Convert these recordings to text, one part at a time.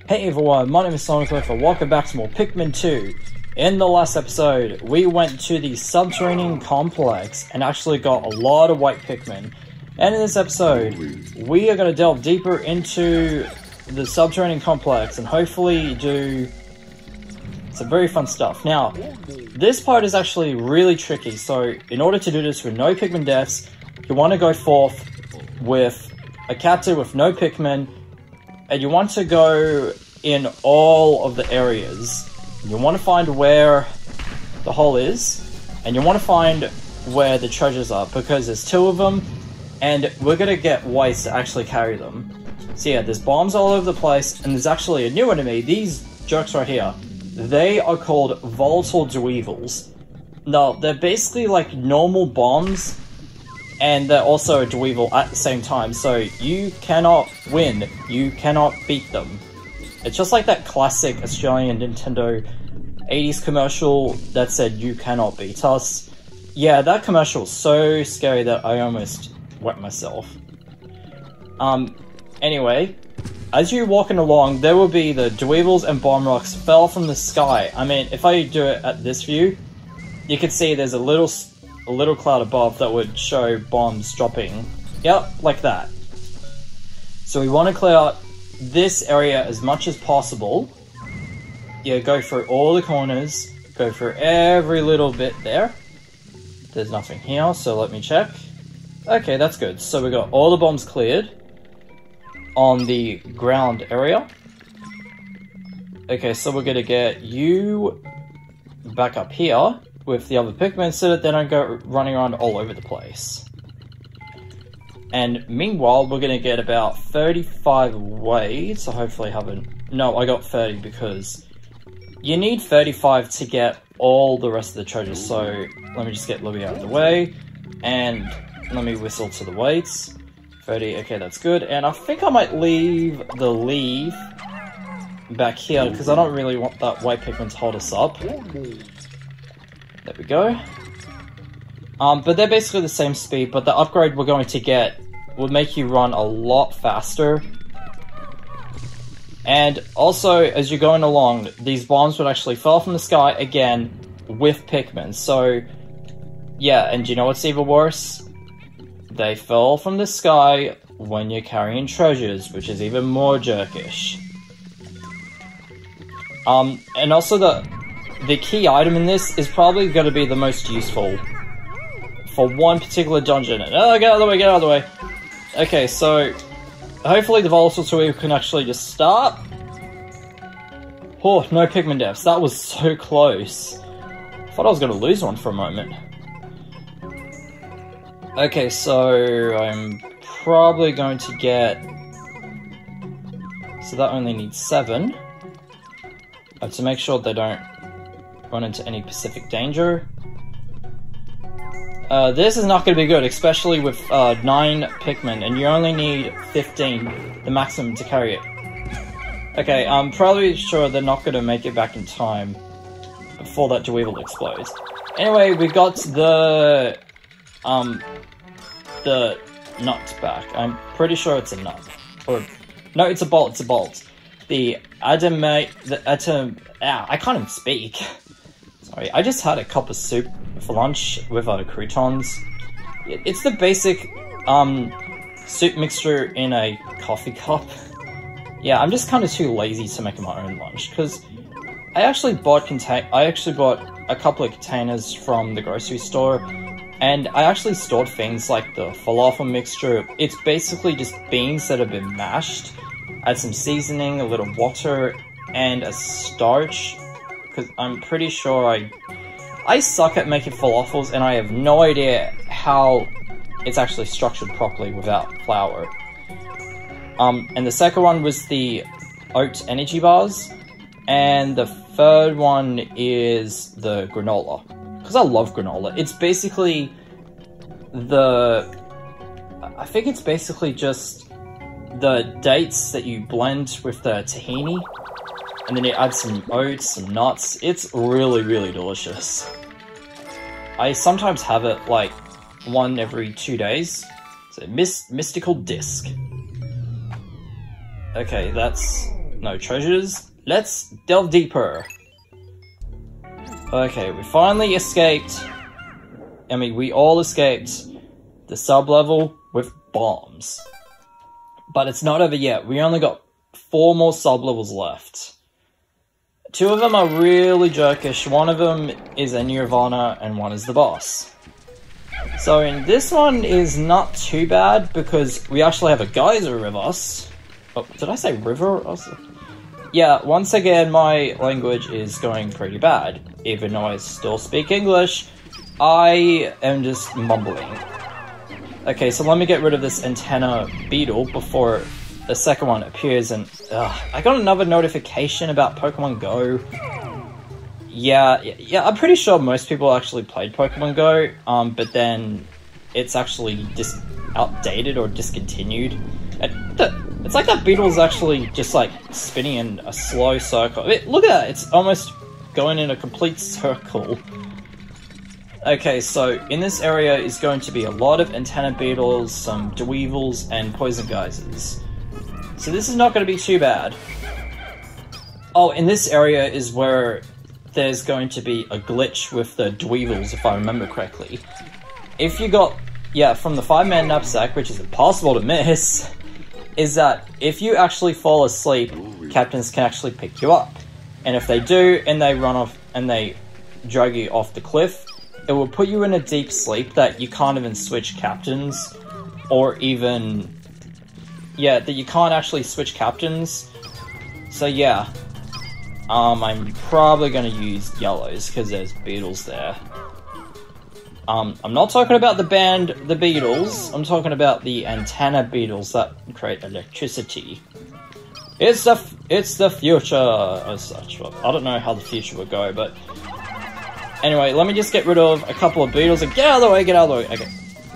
Hey everyone, my name is Sonic and welcome back to more Pikmin 2. In the last episode, we went to the subterranean complex and actually got a lot of white Pikmin. And in this episode, we are going to delve deeper into the subterranean complex and hopefully do some very fun stuff. Now, this part is actually really tricky, so in order to do this with no Pikmin deaths, you want to go forth with a captain with no Pikmin, and you want to go in all of the areas. You want to find where the hole is, and you want to find where the treasures are, because there's two of them, and we're going to get whites to actually carry them. So yeah, there's bombs all over the place, and there's actually a new enemy. These jerks right here, they are called volatile dweevils. Now, they're basically like normal bombs, and they're also a dweevil at the same time, so you cannot win, you cannot beat them. It's just like that classic Australian Nintendo 80s commercial that said, "You cannot beat us." Yeah, that commercial was so scary that I almost wet myself. Anyway, as you're walking along, there will be the dweevils and bomb rocks fell from the sky. I mean, if I do it at this view, you can see there's a little cloud above that would show bombs dropping. Yep, like that. So we want to clear out this area as much as possible. Yeah, go through all the corners, go through every little bit there. There's nothing here, so let me check. Okay, that's good. So we got all the bombs cleared on the ground area. Okay, so we're gonna get you back up here with the other Pikmin so that they don't go running around all over the place. And meanwhile, we're gonna get about 35 weight, so hopefully I haven't... No, I got 30 because you need 35 to get all the rest of the treasures, so let me just get Louie out of the way, and let me whistle to the weights. 30, okay, that's good, and I think I might leave the leaf back here, because I don't really want that white Pikmin to hold us up. There we go. But they're basically the same speed, but the upgrade we're going to get will make you run a lot faster. And also, as you're going along, these bombs would actually fall from the sky again with Pikmin. So, yeah, and you know what's even worse? They fell from the sky when you're carrying treasures, which is even more jerkish. And also the key item in this is probably going to be the most useful for one particular dungeon. Oh, get out of the way, get out of the way. Okay, so hopefully the volatile dweevil can actually just stop. Oh, no Pikmin deaths. That was so close. I thought I was going to lose one for a moment. Okay, so I'm probably going to get... So that only needs 7. I have to make sure they don't run into any specific danger. This is not going to be good, especially with 9 Pikmin, and you only need 15, the maximum, to carry it. Okay, I'm probably sure they're not going to make it back in time before that dweevil explodes. Anyway, we got the nut back. I'm pretty sure it's a nut. Or, no, it's a bolt, it's a bolt. I can't even speak. Sorry, I just had a cup of soup for lunch with croutons. It's the basic soup mixture in a coffee cup. Yeah, I'm just kind of too lazy to make my own lunch, because I actually bought a couple of containers from the grocery store, and I actually stored things like the falafel mixture. It's basically just beans that have been mashed, add some seasoning, a little water, and a starch, because I'm pretty sure I suck at making falafels, and I have no idea how it's actually structured properly without flour. And the second one was the oat energy bars, and the third one is the granola, because I love granola. It's basically I think it's basically just the dates that you blend with the tahini, and then you add some oats, some nuts. It's really, really delicious. I sometimes have it like one every 2 days. It's a mystical disc. Okay, that's no treasures. Let's delve deeper. Okay, we finally escaped. I mean, we all escaped the sub-level with bombs. But it's not over yet. We only got 4 more sub-levels left. 2 of them are really jerkish. One of them is a Nirvana, and one is the boss. So in this one is not too bad, because we actually have a geyser with us. Oh, did I say river? Yeah, once again, my language is going pretty bad. Even though I still speak English, I am just mumbling. Okay, so let me get rid of this antenna beetle before the second one appears, and I got another notification about Pokemon Go. Yeah, I'm pretty sure most people actually played Pokemon Go, but then it's actually just outdated or discontinued. It's like that beetle's actually just like spinning in a slow circle. I mean, look at that, it's almost going in a complete circle. Okay, so in this area is going to be a lot of antenna beetles, some Dweevils, and poison geysers. So this is not going to be too bad. Oh, in this area is where there's going to be a glitch with the Dweevils, if I remember correctly. If you got, from the 5-man knapsack, which is impossible to miss, is that if you actually fall asleep, captains can actually pick you up. And if they do, and they run off, and they drag you off the cliff, it will put you in a deep sleep that you can't even switch captains, or even, that you can't actually switch captains. So yeah, I'm probably going to use yellows, because there's beetles there. I'm not talking about the beetles, I'm talking about the antenna beetles that create electricity. It's the future, as such. Well, I don't know how the future will go, but anyway, let me just get rid of a couple of beetles and get out of the way, Okay,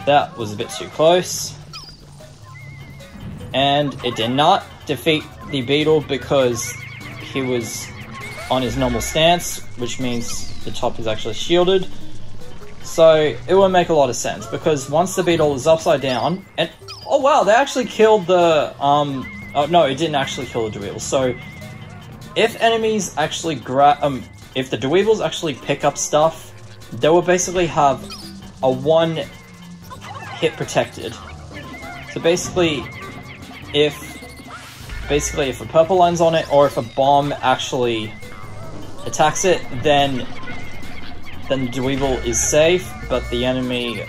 that was a bit too close. And it did not defeat the beetle because he was on his normal stance, which means the top is actually shielded. So it will make a lot of sense, because once the beetle is upside down, and oh wow, they actually killed the oh no, it didn't actually kill the Dweevil. So if enemies actually if the Dweevils actually pick up stuff, they will basically have a 1 hit protected. So basically if a purple lands on it, or if a bomb actually attacks it, then the Dweevil is safe, but the enemy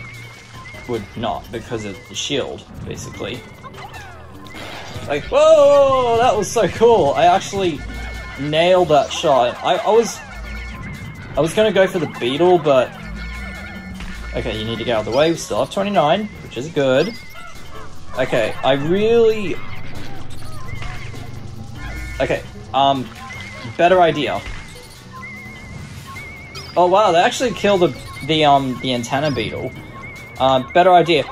would not, because of the shield, basically. Like, whoa, that was so cool! I actually nailed that shot. I was gonna go for the beetle, but okay, you need to get out of the way. We still have 29, which is good. Okay, okay, better idea. Oh wow, they actually killed the antenna beetle. Better idea.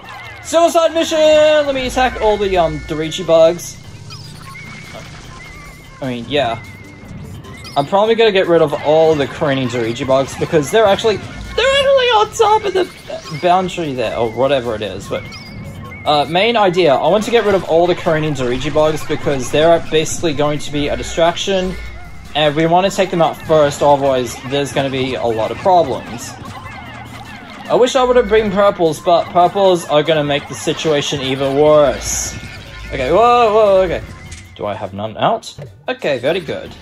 Suicide mission! Let me attack all the Dorichi bugs. I mean, yeah. I'm probably gonna get rid of all the Korean Dorichi bugs, because they're actually on top of the boundary there, or whatever it is, but main idea, I want to get rid of all the Korean Dorichi bugs, because they're basically going to be a distraction, and we want to take them out first, otherwise there's going to be a lot of problems. I wish I would have bring purples, but purples are going to make the situation even worse. Okay, whoa, okay. Do I have none out? Okay, very good.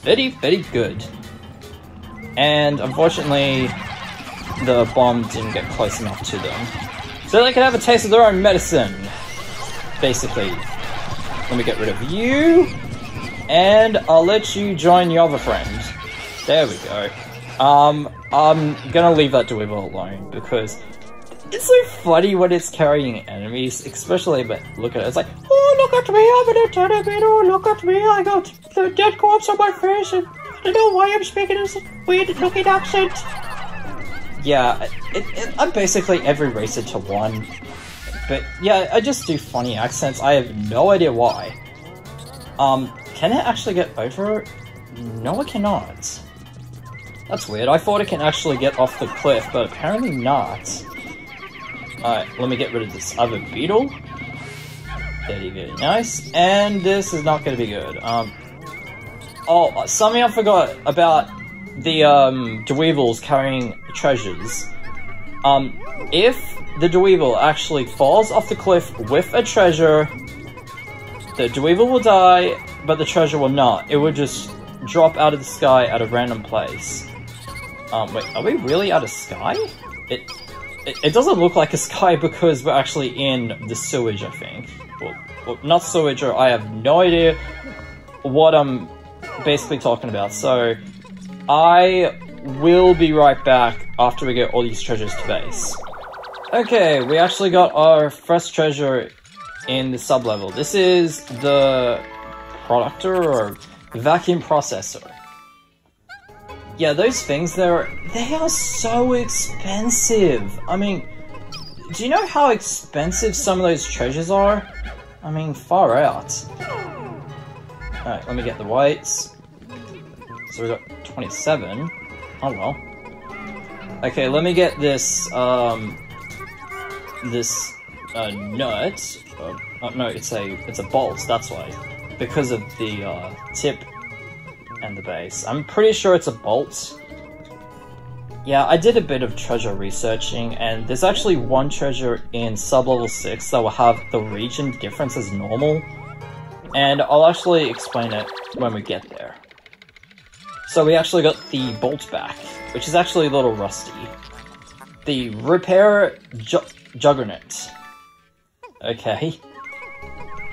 Very, very good. And unfortunately, the bomb didn't get close enough to them. So they can have a taste of their own medicine, basically. Let me get rid of you, and I'll let you join your other friend. There we go. I'm gonna leave that Dweevil alone, because it's so funny when it's carrying enemies, especially, but look at it, it's like, oh, look at me, I'm an antenna beetle, look at me, I got the dead corpse on my face, and I don't know why I'm speaking in this weird-looking accent. Yeah, I'm basically every racer to one, but yeah, I just do funny accents, I have no idea why. Can it actually get over it? No, it cannot. That's weird, I thought it can actually get off the cliff, but apparently not. Alright, let me get rid of this other beetle. Very, very nice. And this is not going to be good. Oh, something I forgot about the Dweevils carrying treasures. If the Dweevil actually falls off the cliff with a treasure, the Dweevil will die, but the treasure will not. It will just drop out of the sky at a random place. Wait, are we really out of sky? It doesn't look like a sky because we're actually in the sewage, I think. Well, not sewage, or I have no idea what I'm basically talking about. So, I will be right back after we get all these treasures to base. Okay, we actually got our first treasure in the sub-level. This is the productor or vacuum processor. Yeah, those things they are so expensive. I mean, do you know how expensive some of those treasures are? I mean, far out. Alright, let me get the whites. So we got 27. Oh well. Okay, let me get this, nut. Oh no, it's a bolt, that's why. Because of the, tip and the base. I'm pretty sure it's a bolt. Yeah, I did a bit of treasure researching, and there's actually one treasure in sub-level 6 that will have the region difference as normal. And I'll actually explain it when we get there. So we actually got the bolt back, which is actually a little rusty. The repair Juggernaut. Okay.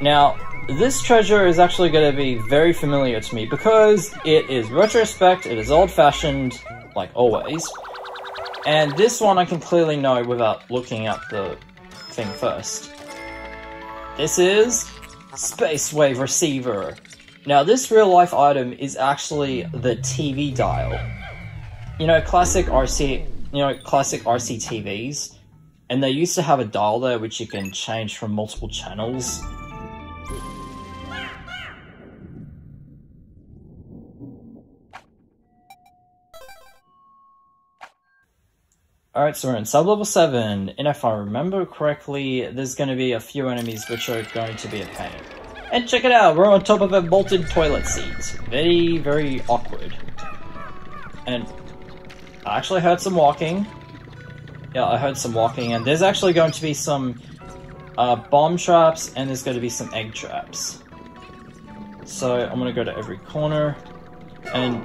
Now, this treasure is actually going to be very familiar to me because it is retrospect, it is old-fashioned, like always. And this one I can clearly know without looking at the thing first. This is Space Wave Receiver. Now, this real-life item is actually the TV dial. You know, classic RC TVs, and they used to have a dial there which you can change from multiple channels. Alright, so we're in sub-level 7, and if I remember correctly, there's going to be a few enemies which are going to be a pain. And check it out, we're on top of a bolted toilet seat. Very, very awkward. And I actually heard some walking. Yeah, I heard some walking, and there's actually going to be some bomb traps, and there's going to be some egg traps. So I'm going to go to every corner, and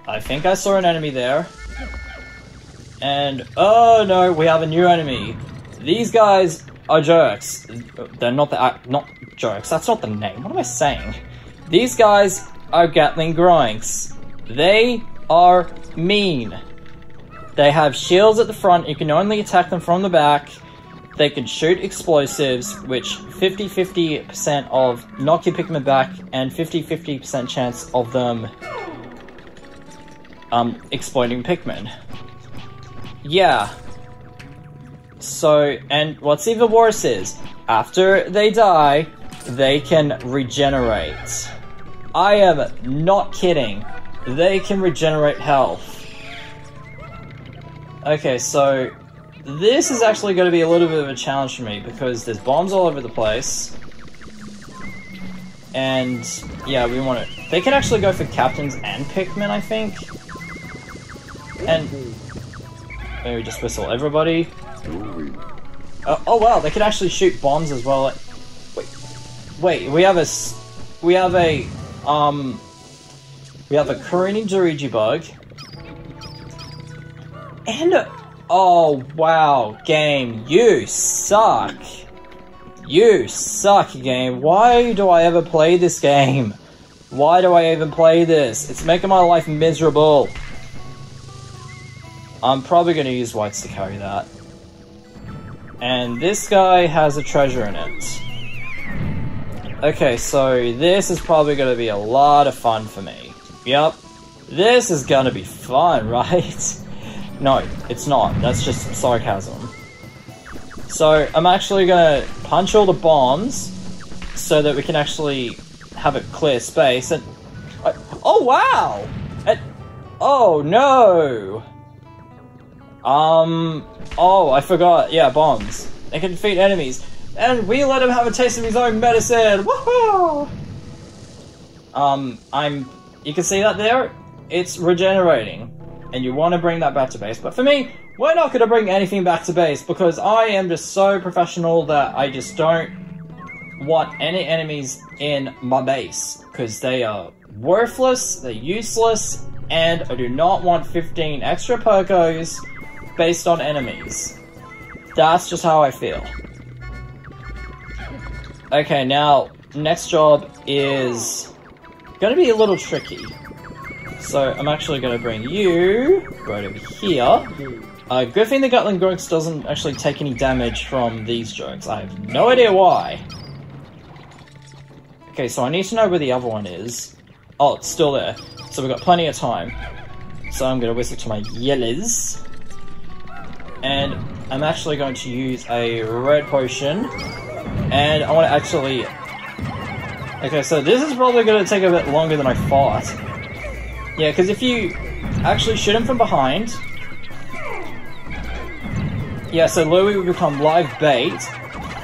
I think I saw an enemy there. And, oh no, we have a new enemy. These guys are jerks. They're not jerks, that's not the name. What am I saying? These guys are Gatling Groinks. They are mean. They have shields at the front, you can only attack them from the back. They can shoot explosives, which 50-50% of knock your Pikmin back, and 50-50% chance of them exploding Pikmin. Yeah. So, and what's even worse is, after they die, they can regenerate. I am not kidding. They can regenerate health. Okay, so this is actually going to be a little bit of a challenge for me because there's bombs all over the place. And yeah, we want to... They can actually go for captains and Pikmin, I think. And maybe just whistle everybody. Oh wow, they can actually shoot bombs as well. Wait, we have a Karuni Doriji bug. And oh wow, game, you suck. You suck, game. Why do I ever play this game? Why do I even play this? It's making my life miserable. I'm probably going to use whites to carry that. And this guy has a treasure in it. Okay, so this is probably going to be a lot of fun for me. Yep. This is going to be fun, right? No, it's not. That's just sarcasm. So, I'm actually going to punch all the bombs so that we can actually have a clear space. And oh, wow! Oh, no! Oh, I forgot. Yeah, bombs. They can defeat enemies. and we let him have a taste of his own medicine. Woohoo! You can see that there. It's regenerating, and you want to bring that back to base. But for me, we're not going to bring anything back to base because I am just so professional that I just don't want any enemies in my base because they are worthless, they're useless, and I do not want 15 extra Pokos based on enemies. That's just how I feel. Okay, now, next job is going to be a little tricky. So, I'm actually going to bring you right over here. Good thing the Gatling Grunts doesn't actually take any damage from these jokes. I have no idea why. Okay, so I need to know where the other one is. Oh, it's still there. So we've got plenty of time. So I'm going to whistle to my yellows. And I'm actually going to use a red potion. And I want to actually... Okay, so this is probably going to take a bit longer than I thought. Yeah, because if you actually shoot him from behind... Yeah, so Louie will become live bait.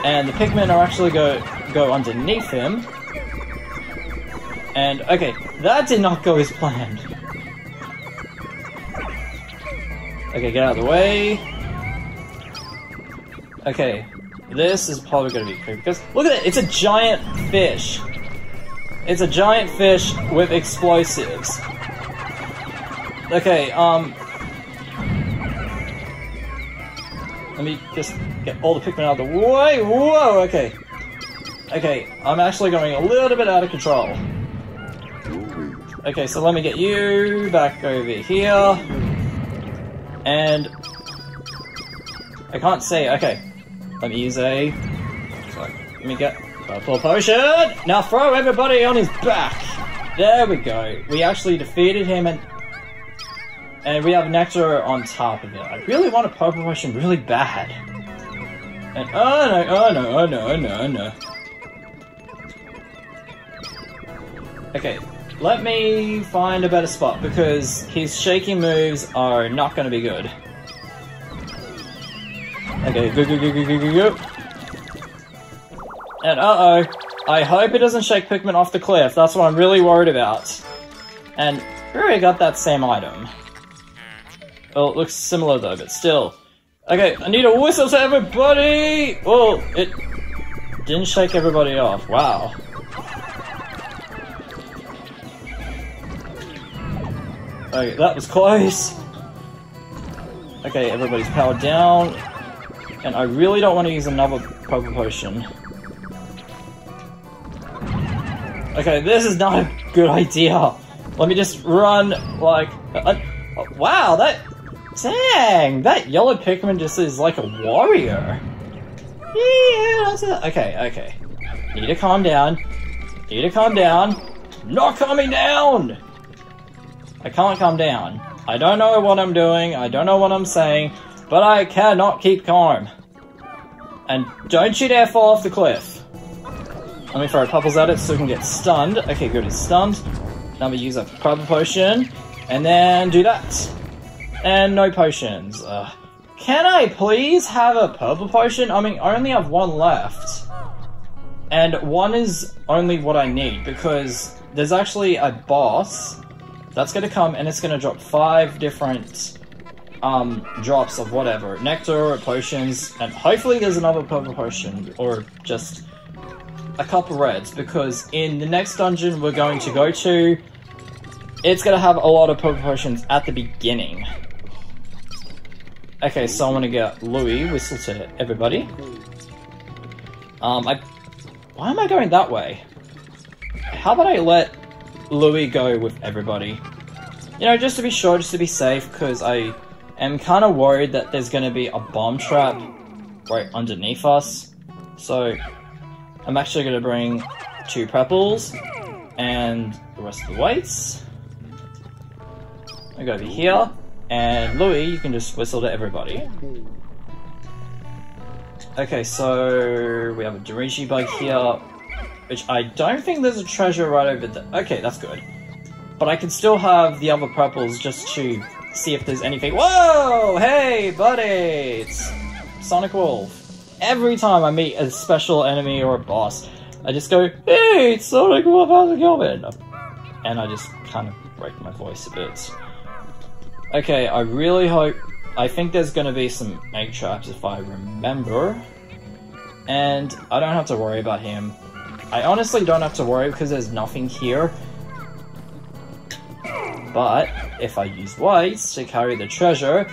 And the Pikmin are actually go underneath him. And, okay, that did not go as planned. Okay, get out of the way. Okay, this is probably going to be creepy, because, look at it, it's a giant fish. It's a giant fish with explosives. Okay, let me just get all the Pikmin out of the way. Whoa, okay. Okay, I'm actually going a little bit out of control. Okay, so let me get you back over here. And... I can't see, okay. Let me use a... Sorry, let me get purple potion! Now throw everybody on his back! There we go. We actually defeated him and we have nectar on top of it. I really want a purple potion really bad. And oh no, oh no, oh no, oh no, oh no. Okay, let me find a better spot because his shaking moves are not going to be good. Okay, go, go, go, go, go, go, go. And uh-oh, I hope it doesn't shake Pikmin off the cliff. That's what I'm really worried about. And we already got that same item. Well, it looks similar though, but still. Okay, I need a whistle to everybody! Oh, it didn't shake everybody off. Wow. Okay, that was close. Okay, everybody's powered down. And I really don't want to use another purple potion. Okay, this is not a good idea. Let me just run like... wow, that... Dang! That yellow Pikmin just is like a warrior. Yeah, okay, okay. Need to calm down. Need to calm down. Not calming down! I can't calm down. I don't know what I'm doing, I don't know what I'm saying, but I cannot keep calm. And don't you dare fall off the cliff. Let me throw puppies at it so it can get stunned. Okay, good, it's stunned. Now we use a purple potion, and then do that. And no potions. Can I please have a purple potion? I mean, I only have one left. And one is only what I need, because there's actually a boss that's going to come, and it's going to drop 5 different drops of whatever. Nectar or potions, and hopefully there's another purple potion, or just a couple reds, because in the next dungeon we're going to go to, it's going to have a lot of purple potions at the beginning. Okay, so I'm going to get Louie, whistle to everybody. Why am I going that way? How about I let Louie go with everybody? You know, just to be sure, just to be safe, because I am kind of worried that there's going to be a bomb trap right underneath us. So, I'm actually going to bring 2 purples and the rest of the weights. I go over here, and Louie, you can just whistle to everybody. Okay, so we have a Dirigi bug here, which I don't think there's a treasure right over there. Okay, that's good. But I can still have the other purples just to see if there's anything. Whoa! Hey, buddy! It's Sonic Wolf. every time I meet a special enemy or a boss, I just go, "Hey, it's Sonic, how's it going?" And I just kind of break my voice a bit. Okay, I really hope... I think there's gonna be some egg traps if I remember. And I don't have to worry about him. I honestly don't have to worry because there's nothing here. But if I use whites to carry the treasure,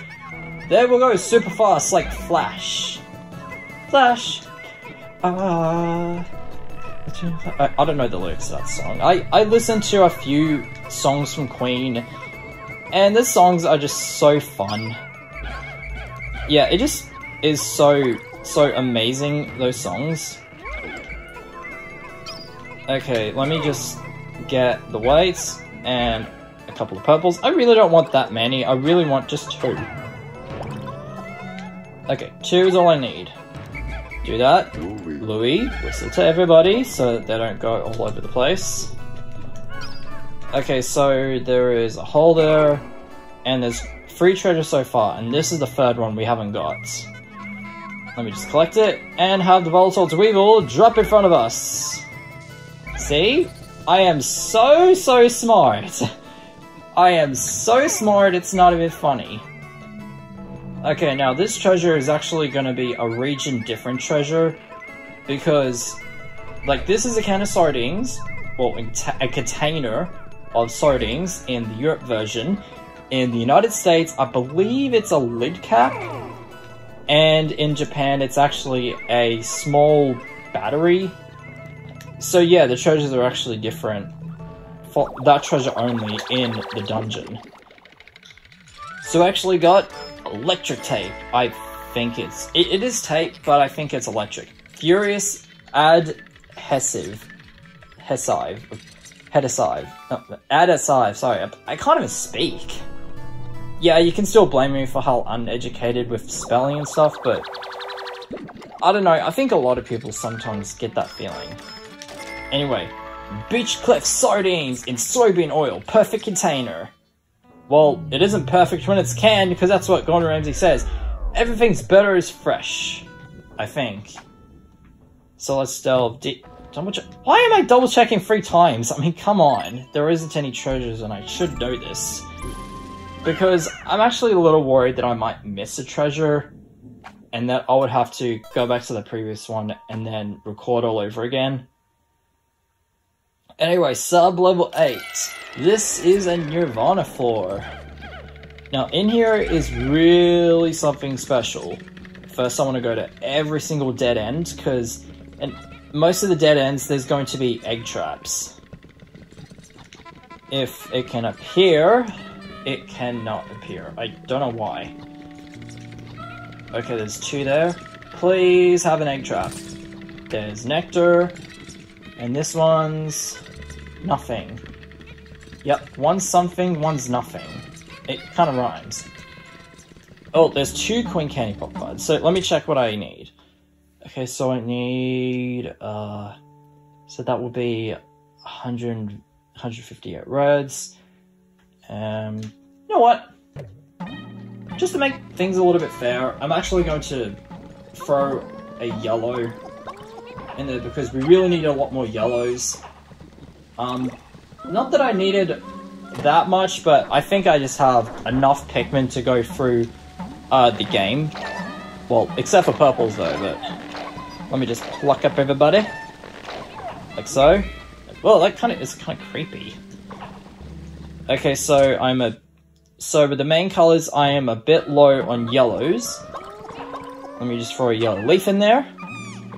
there we'll go super fast like Flash. Flash! I don't know the lyrics to that song. I listened to a few songs from Queen, and the songs are just so fun. Yeah, it just is so amazing, those songs. Okay, let me just get the whites and a couple of purples. I really don't want that many, I really want just 2. Okay, 2 is all I need. Do that. Louis, whistle to everybody so that they don't go all over the place. Okay, so there is a hole there, and there's 3 treasures so far, and this is the 3rd one we haven't got. Let me just collect it, and have the volatile Dweevil drop in front of us. See? I am so smart. I am so smart, it's not even funny. Okay, now this treasure is actually going to be a region-different treasure, because, like, this is a can of sardines, well, a container of sardines in the Europe version. In the United States, I believe it's a lid cap, and in Japan, it's actually a small battery. So yeah, the treasures are actually different for that treasure only in the dungeon. So I actually got electric tape. I think it is tape, but I think it's electric. Furious Adhesive. Adhesive, sorry, I can't even speak. Yeah, you can still blame me for how uneducated with spelling and stuff, but I don't know, I think a lot of people sometimes get that feeling. Anyway, Beach Cliff Sardines in soybean oil, perfect container. Well, it isn't perfect when it's canned, because that's what Gordon Ramsay says. Everything's better is fresh, I think. So let's delve deep. Why am I double checking 3 times? I mean, come on. There isn't any treasures and I should know this. Because I'm actually a little worried that I might miss a treasure and that I would have to go back to the previous one and then record all over again. Anyway, sub-level 8. This is a Nirvana floor. Now, in here is really something special. First, I want to go to every single dead end, because in most of the dead ends, there's going to be egg traps. If it can appear, it cannot appear. I don't know why. Okay, there's 2 there. Please have an egg trap. There's nectar, and this one's nothing. Yep, one's something, one's nothing. It kind of rhymes. Oh, there's 2 Queen Candy Pop cards. So let me check what I need. Okay, so I need, so that will be 158 reds. You know what? Just to make things a little bit fair, I'm actually going to throw a yellow in there because we really need a lot more yellows. Not that I needed that much, but I think I just have enough Pikmin to go through the game. Well, except for purples though, but let me just pluck up everybody. Like so. Well, that is kind of creepy. Okay, so so with the main colors, I am a bit low on yellows. Let me just throw a yellow leaf in there.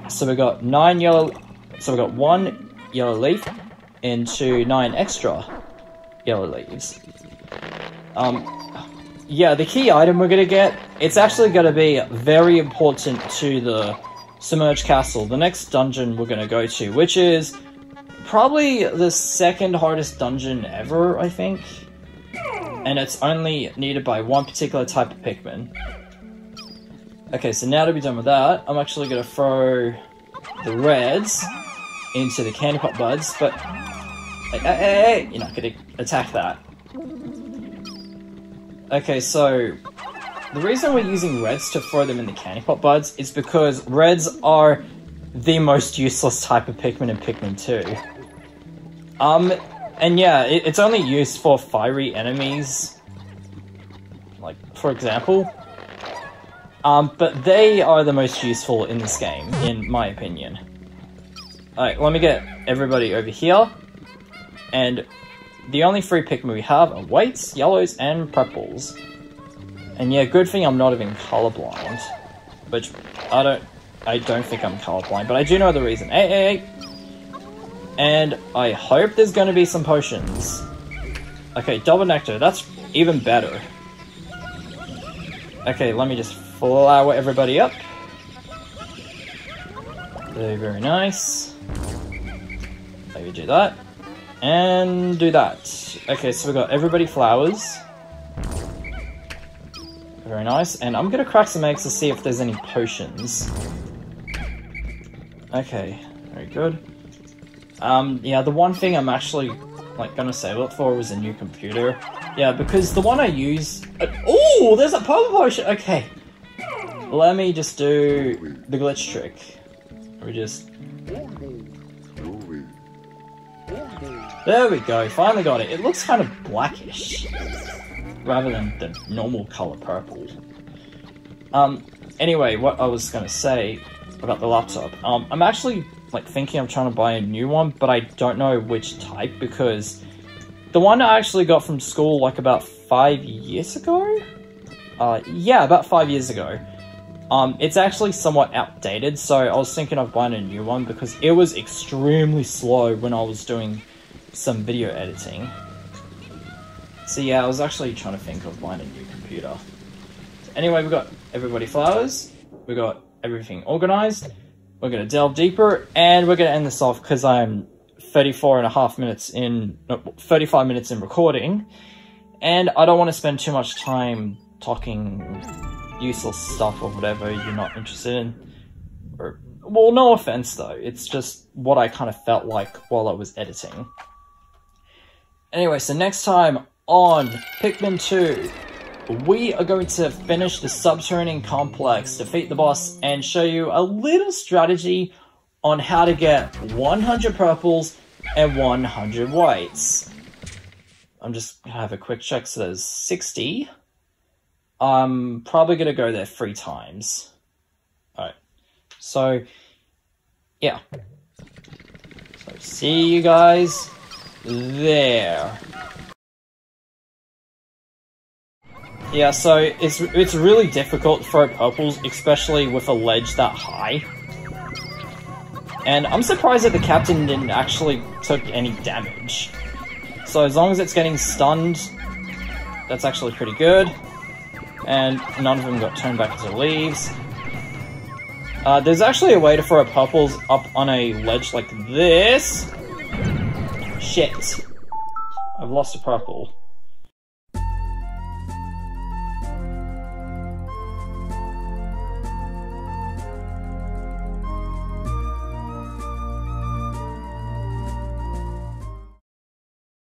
So we got 9 yellow, so we got 1 yellow leaf into 9 extra yellow leaves. Yeah, the key item we're gonna get, it's actually gonna be very important to the Submerged Castle, the next dungeon we're gonna go to, which is probably the 2nd hardest dungeon ever, I think. And it's only needed by 1 particular type of Pikmin. Okay, so now to be done with that, I'm actually gonna throw the reds into the candy pop buds, but hey, you're not gonna attack that. Okay, so the reason we're using reds to throw them in the candy pot buds is because reds are the most useless type of Pikmin in Pikmin 2. And yeah, it's only used for fiery enemies, like, for example. But they are the most useful in this game, in my opinion. Alright, let me get everybody over here. And the only 3 Pikmin we have are whites, yellows, and purples. And yeah, good thing I'm not even colorblind. Which, I don't think I'm colorblind, but I do know the reason. Hey! And I hope there's gonna be some potions. Okay, double nectar, that's even better. Okay, let me just flower everybody up. Very, very nice. Maybe do that. And do that. Okay, so we got everybody flowers. Very nice. And I'm gonna crack some eggs to see if there's any potions. Okay, very good. Yeah, the one thing I'm actually, like, gonna save up for was a new computer. Yeah, because the one I use... oh, there's a purple potion! Okay. Let me just do the glitch trick. We just... there we go, finally got it. It looks kind of blackish, rather than the normal color purple. Anyway, what I was gonna say about the laptop. I'm actually, like, thinking of trying to buy a new one, but I don't know which type, because the one I actually got from school, like, about 5 years ago? Yeah, about 5 years ago. It's actually somewhat outdated, so I was thinking of buying a new one, because it was extremely slow when I was doing some video editing. So yeah, I was actually trying to think of buying a new computer. So anyway, we got everybody flowers, we got everything organized, we're going to delve deeper, and we're going to end this off because I'm 35 minutes in recording, and I don't want to spend too much time talking useless stuff or whatever you're not interested in. Or, well, no offense though, it's just what I kind of felt like while I was editing. Anyway, so next time on Pikmin 2, we are going to finish the subterranean complex, defeat the boss, and show you a little strategy on how to get 100 purples and 100 whites. I'm just gonna have a quick check, so there's 60. I'm probably gonna go there 3 times. Alright, so, yeah. So, see you guys there. Yeah, so it's really difficult to throw purples, especially with a ledge that high. And I'm surprised that the captain didn't actually took any damage. So as long as it's getting stunned, that's actually pretty good. And none of them got turned back into leaves. There's actually a way to throw purples up on a ledge like this. Shit. I've lost a purple.